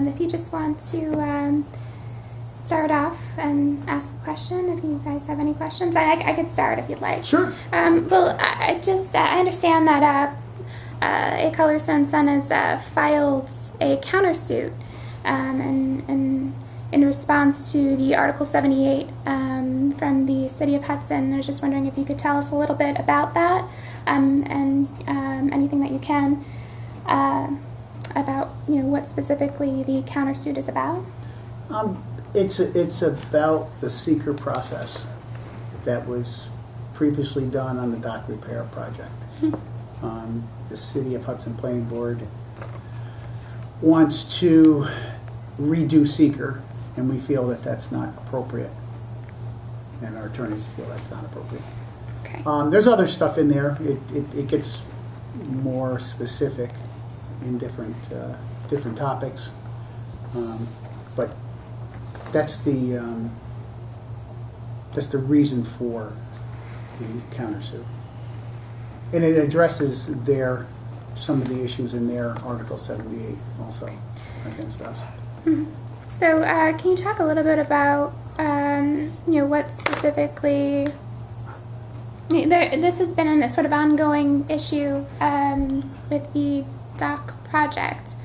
if you just want to start off and ask a question, if you guys have any questions. I could start if you'd like. Sure. Well, I understand that Colarusso & Son has filed a countersuit in response to the Article 78 from the City of Hudson. I was just wondering if you could tell us a little bit about that and anything that you can about what specifically the countersuit is about. It's about the seeker process that was previously done on the dock repair project. The City of Hudson Planning Board wants to redo seeker, and we feel that that's not appropriate, and our attorneys feel that's not appropriate. Okay. There's other stuff in there. It gets more specific in different topics, but that's the reason for the countersuit, and it addresses some of the issues in their Article 78 also against us. Mm-hmm. So, can you talk a little bit about what specifically? This has been a sort of ongoing issue with the dock project.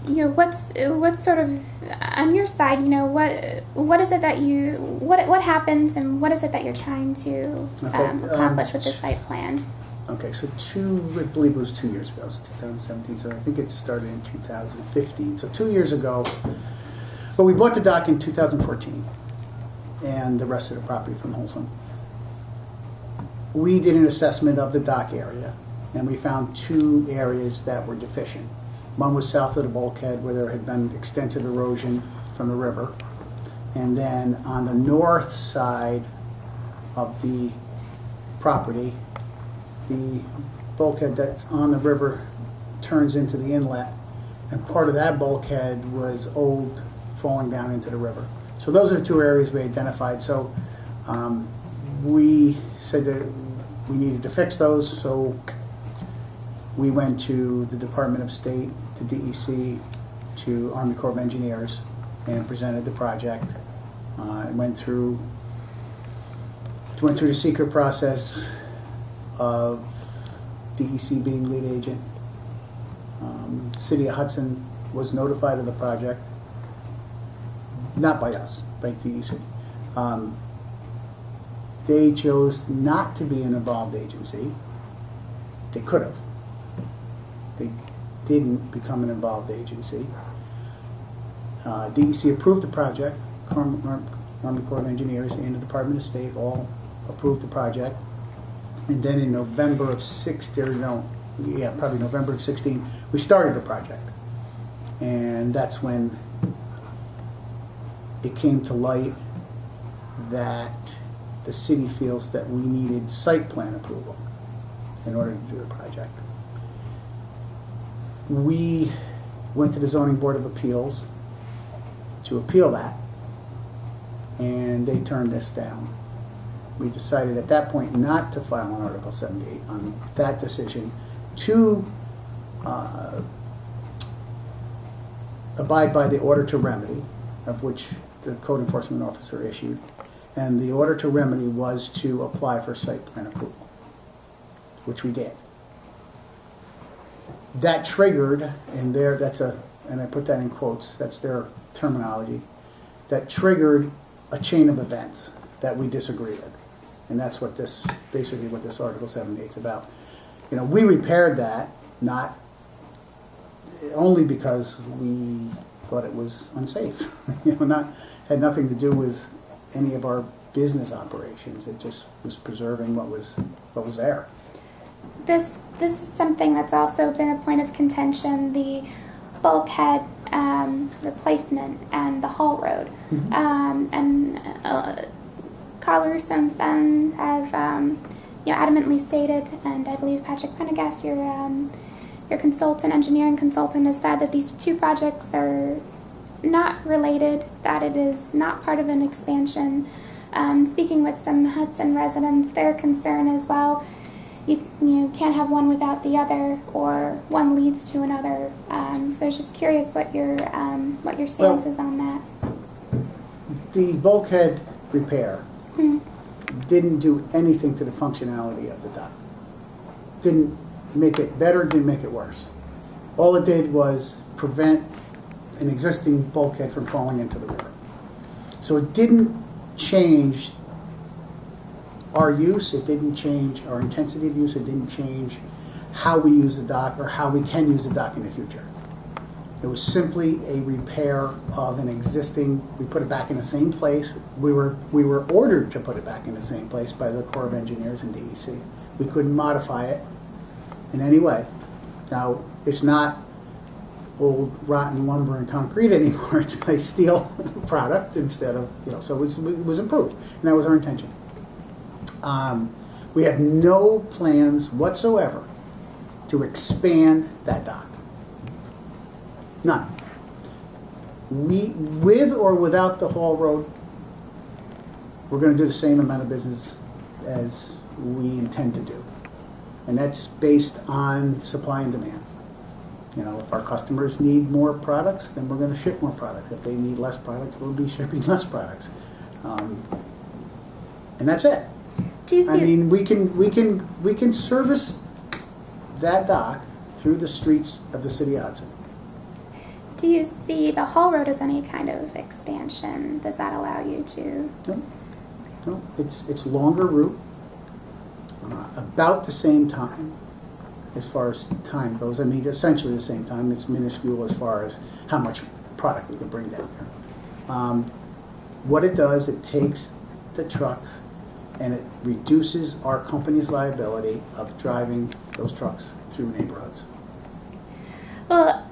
What's sort of on your side? What is it that what happens, and what is it that you're trying to accomplish with the site plan? Okay, so I believe it was 2 years ago. It was 2017, so I think it started in 2015. So 2 years ago, but we bought the dock in 2014, and the rest of the property from Wholesome. We did an assessment of the dock area, and we found 2 areas that were deficient. One was south of the bulkhead, where there had been extensive erosion from the river, and then on the north side of the property, the bulkhead that's on the river turns into the inlet, and part of that bulkhead was old, falling down into the river. So those are the 2 areas we identified. So we said that we needed to fix those, so we went to the Department of State, to DEC, to Army Corps of Engineers, and presented the project. It went through the seeker process of DEC being lead agent. City of Hudson was notified of the project, not by us, by DEC. They chose not to be an involved agency. They could have. They didn't become an involved agency. DEC approved the project. Army Corps of Engineers and the Department of State all approved the project. And then in November of 16, November of 16, we started the project. And that's when it came to light that the city feels that we needed site plan approval in order to do the project. We went to the Zoning Board of Appeals to appeal that, and they turned us down. We decided at that point not to file an Article 78 on that decision, to abide by the order to remedy, of which the code enforcement officer issued, and the order to remedy was to apply for site plan approval, which we did. That triggered, and I put that in quotes, that's their terminology, that triggered a chain of events that we disagree with. And that's what basically what this Article 78 is about. We repaired that, not only because we thought it was unsafe. Had nothing to do with any of our business operations. It just was preserving what was there. This is something that's also been a point of contention: the bulkhead replacement and the Hall Road. Mm-hmm. Colarusso & Son have adamantly stated, and I believe Patrick Prendergast, your engineering consultant, has said that these 2 projects are not related, that it is not part of an expansion. Speaking with some Hudson residents, their concern as well you can't have one without the other, or one leads to another. So I was just curious what your stance is on that. The bulkhead repair didn't do anything to the functionality of the dock. Didn't make it better, didn't make it worse. All it did was prevent an existing bulkhead from falling into the river. So it didn't change our use, it didn't change our intensity of use, it didn't change how we use the dock or how we can use the dock in the future. It was simply a repair of an existing, we put it back in the same place. We were ordered to put it back in the same place by the Corps of Engineers and DEC. We couldn't modify it in any way. Now, it's not old rotten lumber and concrete anymore. It's a nice steel product instead of, so it was improved, and that was our intention. We have no plans whatsoever to expand that dock. None. With or without the Hall Road, we're going to do the same amount of business as we intend to do. And that's based on supply and demand. If our customers need more products, then we're going to ship more products. If they need less products, we'll be shipping less products. And that's it. Do you see? I mean, we can service that dock through the streets of the city of Hudson. Do you see the Hall Road as any kind of expansion? Does that allow you to? No, it's longer route, about the same time as far as time goes. I mean, essentially the same time. It's minuscule as far as how much product we can bring down here. What it does, it takes the trucks and it reduces our company's liability of driving those trucks through neighborhoods. Well,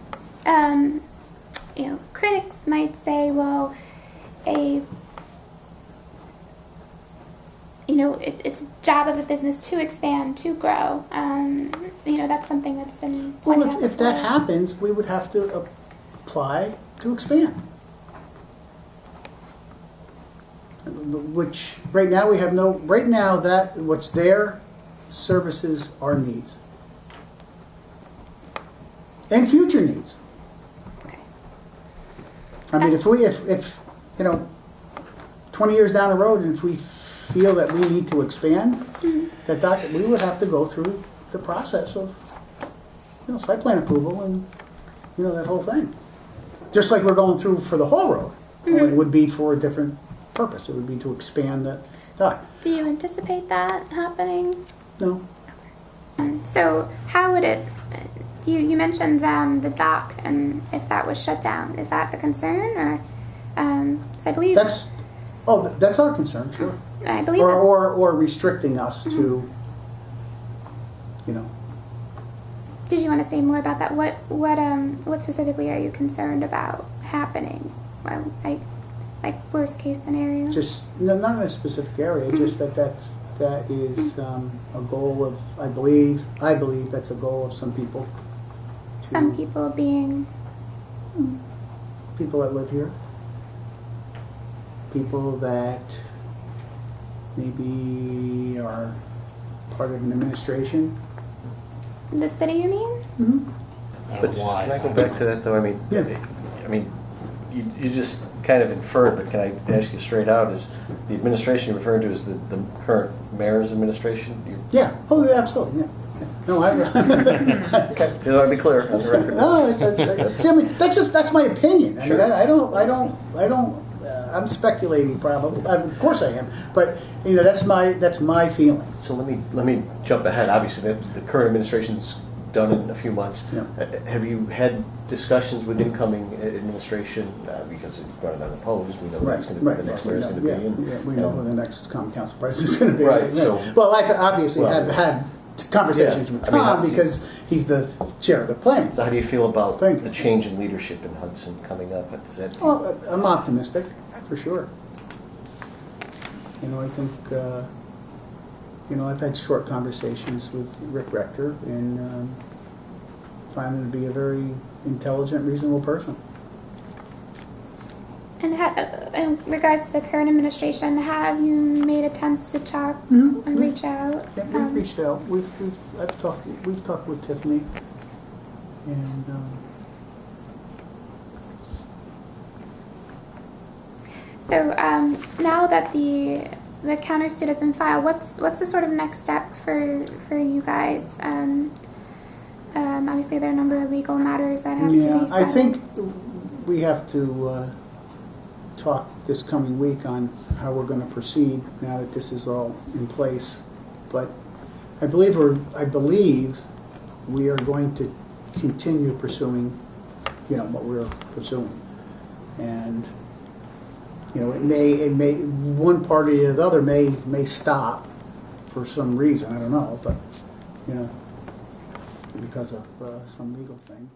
critics might say, well, it's a job of a business to expand, to grow. That's something that's been pointed out Well, if that happens, we would have to apply to expand. Which right now we have no. Right now, that what's there services our needs and future needs. Okay. I mean, if 20 years down the road, and if we feel that we need to expand that dock, we would have to go through the process of site plan approval and that whole thing. Just like we're going through for the Hall Road, only it would be for a different purpose. It would be to expand the dock. Do you anticipate that happening? No. So how would it? You mentioned the dock, and if that was shut down, is that a concern, or? So I believe that's our concern, sure. I believe or restricting us to, Did you want to say more about that? What specifically are you concerned about happening? Well, like worst case scenario. Just not in a specific area. Just that is a goal of I believe that's a goal of some people. Some people being people that live here. People that maybe are part of an administration. The city, you mean? Mm-hmm. But why? Can I go back to that though? I mean, you just kind of inferred, but can I ask you straight out? Is the administration you're referring to is the current mayor's administration? Yeah. Oh, yeah, absolutely. Yeah. No, okay. You know, I'd be clear on the record. No, that's my opinion. Sure. I don't. I'm speculating, probably. Of course, I am. But that's my feeling. So let me jump ahead. Obviously, the current administration's done in a few months. Yeah. Have you had discussions with incoming administration because it's running unopposed? We know that's going to be the next mayor's going to be. We know who the next common council president is going to be. Right. So, I've obviously had conversations with Tom because he's the chair of the planning. So how do you feel about the change in leadership in Hudson coming up? Does that? Well, I'm optimistic, for sure. I think, I've had short conversations with Rick Rector and find him to be a very intelligent, reasonable person. And in regards to the current administration, have you made attempts to talk Mhm. and reach out? Yeah, we've reached out. We've talked with Tiffany, and So now that the countersuit has been filed, what's the sort of next step for you guys? Obviously, there are a number of legal matters that have to be settled. I think we have to talk this coming week on how we're going to proceed now that this is all in place. But I believe we are going to continue pursuing, what we're pursuing, and it may one party or the other may stop for some reason. I don't know, but because of some legal thing.